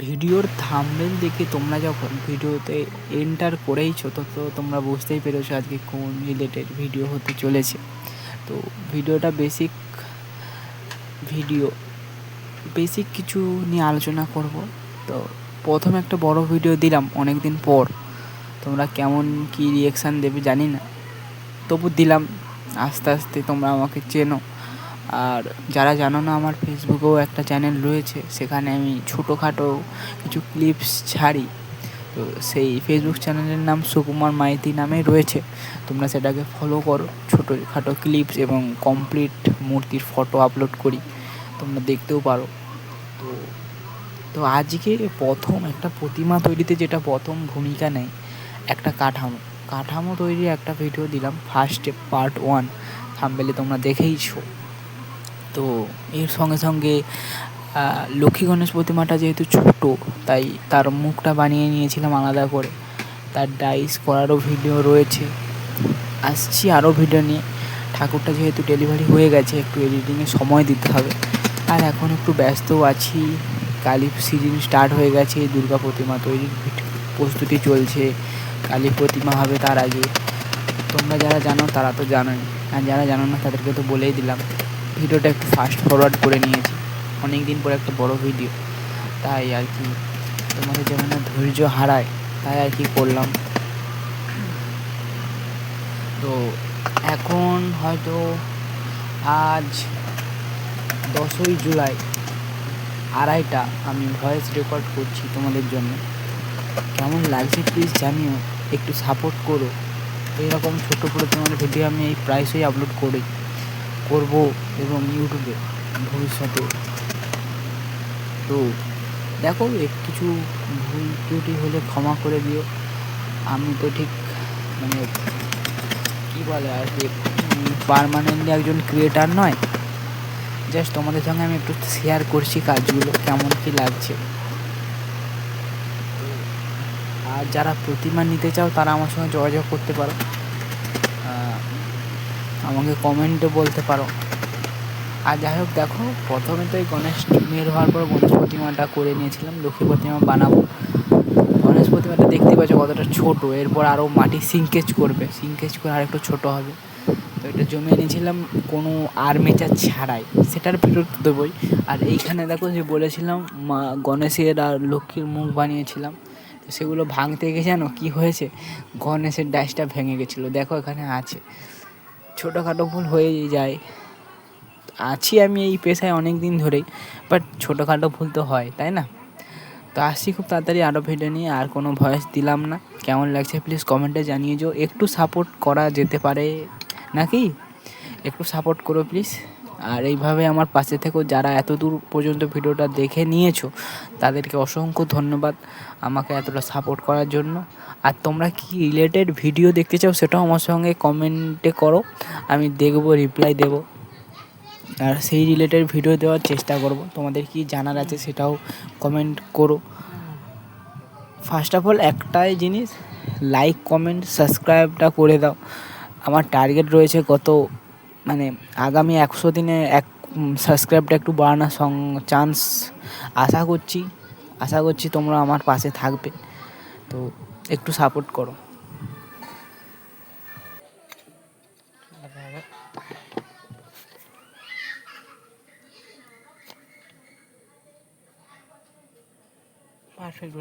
ভিডিওর থাম্বনেল দেখে তোমরা যখন ভিডিওতে এন্টার করেইছো তো তোমরা বুঝতেই পেরেছো আজকে কোন রিলেটেড ভিডিও হতে চলেছে। তো ভিডিওটা বেসিক কিছু নিয়ে আলোচনা করব। তো প্রথমে একটা বড় ভিডিও দিলাম অনেক দিন পর, তোমরা কেমন কি রিয়াকশান দেবে জানি না, তবু দিলাম। আস্তে আস্তে তোমরা আমাকে চেনো। আর যারা জানো না, আমার ফেসবুকেও একটা চ্যানেল রয়েছে, সেখানে আমি ছোটোখাটো কিছু ক্লিপস ছাড়ি। তো সেই ফেসবুক চ্যানেলের নাম সুকুমার মাইতি নামে রয়েছে, তোমরা সেটাকে ফলো করো। ছোটোখাটো ক্লিপস এবং কমপ্লিট মূর্তির ফটো আপলোড করি, তোমরা দেখতেও পারো। তো আজকে প্রথম একটা প্রতিমা তৈরিতে যেটা প্রথম ভূমিকা নেয়, একটা কাঠামো তৈরির একটা ভিডিও দিলাম, ফার্স্ট পার্ট 1 থাম্বনেলে তোমরা দেখেইছো। তো এর সঙ্গে সঙ্গে লক্ষ্মী গণেশ প্রতিমাটা যেহেতু ছোট, তাই তার মুখটা বানিয়ে নিয়েছিলাম আলাদা করে, তার ডাইস করারও ভিডিও রয়েছে। আসছি আরও ভিডিও নিয়ে। ঠাকুরটা যেহেতু ডেলিভারি হয়ে গেছে, একটু এডিটিংয়ে সময় দিতে হবে। আর এখন একটু ব্যস্তও আছি, কালী সিজন স্টার্ট হয়ে গেছে, দুর্গা প্রতিমা তৈরির প্রস্তুতি চলছে, কালী প্রতিমা হবে তার আগে। তোমরা যারা জানো তারা তো জানোই, আর যারা জানো না তাদেরকে তো বলেই দিলাম। ভিডিওটা একটু ফাস্ট ফরওয়ার্ড করে নিয়েছি, অনেক দিন পরে একটা বড় ভিডিও, তাই আর কি তোমাদের যেমন ধৈর্য হারায়, তাই আর কি করলাম। তো এখন হয়তো আজ 10ই জুলাই 2:30 আমি ভয়েস রেকর্ড করছি তোমাদের জন্য। কেমন লাগছে প্লিজ জানিও, একটু সাপোর্ট করো। এইরকম ছোটো তোমাদের ভিডিও আমি এই প্রায়শই আপলোড করব এবং ইউটিউবে ভবিষ্যতে। তো দেখো, কিছু ভুল ত্রুটি হলে ক্ষমা করে দিও। আমি তো ঠিক মানে কী বলে আর কি, পার্মানেন্টলি একজন ক্রিয়েটার নয়, জাস্ট তোমাদের সঙ্গে আমি একটু শেয়ার করছি কাজগুলো কেমন কী লাগছে। আর যারা প্রতিমা নিতে চাও তারা আমার সঙ্গে যোগাযোগ করতে পারো, আমাকে কমেন্টে বলতে পারো। আর যাই হোক, দেখো প্রথমে তো এই গণেশ মেয়ের হওয়ার পর গণেশ প্রতিমাটা করে নিয়েছিলাম, লক্ষ্মী প্রতিমা বানাবো। গণেশ প্রতিমাটা দেখতে পাচ্ছ কতটা ছোটো, এরপর আরও মাটি সিঙ্কেজ করে আর একটু ছোটো হবে। তো এটা জমিয়ে নিয়েছিলাম কোনো আর্মেচার ছাড়াই, সেটার ভিডিও তো দেবই। আর এইখানে দেখো যে বলেছিলাম মা গণেশের আর লক্ষ্মীর মুখ বানিয়েছিলাম, তো সেগুলো ভাঙতে গিয়ে জানো কী হয়েছে, গণেশের ডাইসটা ভেঙে গেছিলো। দেখো এখানে আছে, ছোটোখাটো ভুল হয়েই যায়। আছি আমি এই পেশায় অনেক দিন ধরেই, বাট ছোটোখাটো ভুল তো হয়, তাই না? তো আসছি খুব তাড়াতাড়ি আরও ভিডিও নিয়ে। আর কোনো ভয়েস দিলাম না, কেমন লাগছে প্লিজ কমেন্টে জানিয়ে যাও। একটু সাপোর্ট করা যেতে পারে নাকি, একটু সাপোর্ট করো প্লিজ। আর এইভাবে আমার পাশে থেকেও, যারা এত দূর পর্যন্ত ভিডিওটা দেখে নিয়েছো তাদেরকে অসংখ্য ধন্যবাদ আমাকে এতটা সাপোর্ট করার জন্য। আর তোমরা কি রিলেটেড ভিডিও দেখতে চাও সেটাও আমার সঙ্গে কমেন্টে করো, আমি দেখবো, রিপ্লাই দেবো। আর সেই রিলেটেড ভিডিও দেওয়ার চেষ্টা করব। তোমাদের কি জানার আছে সেটাও কমেন্ট করো। ফার্স্ট অফ অল একটাই জিনিস, লাইক কমেন্ট সাবস্ক্রাইবটা করে দাও। আমার টার্গেট রয়েছে মানে আগামী 100 দিনে সাবস্ক্রাইবটা একটু বাড়ানোর চান্স আশা করছি তোমরা আমার পাশে থাকবে। তো একটু সাপোর্ট করো। পারফেক্ট।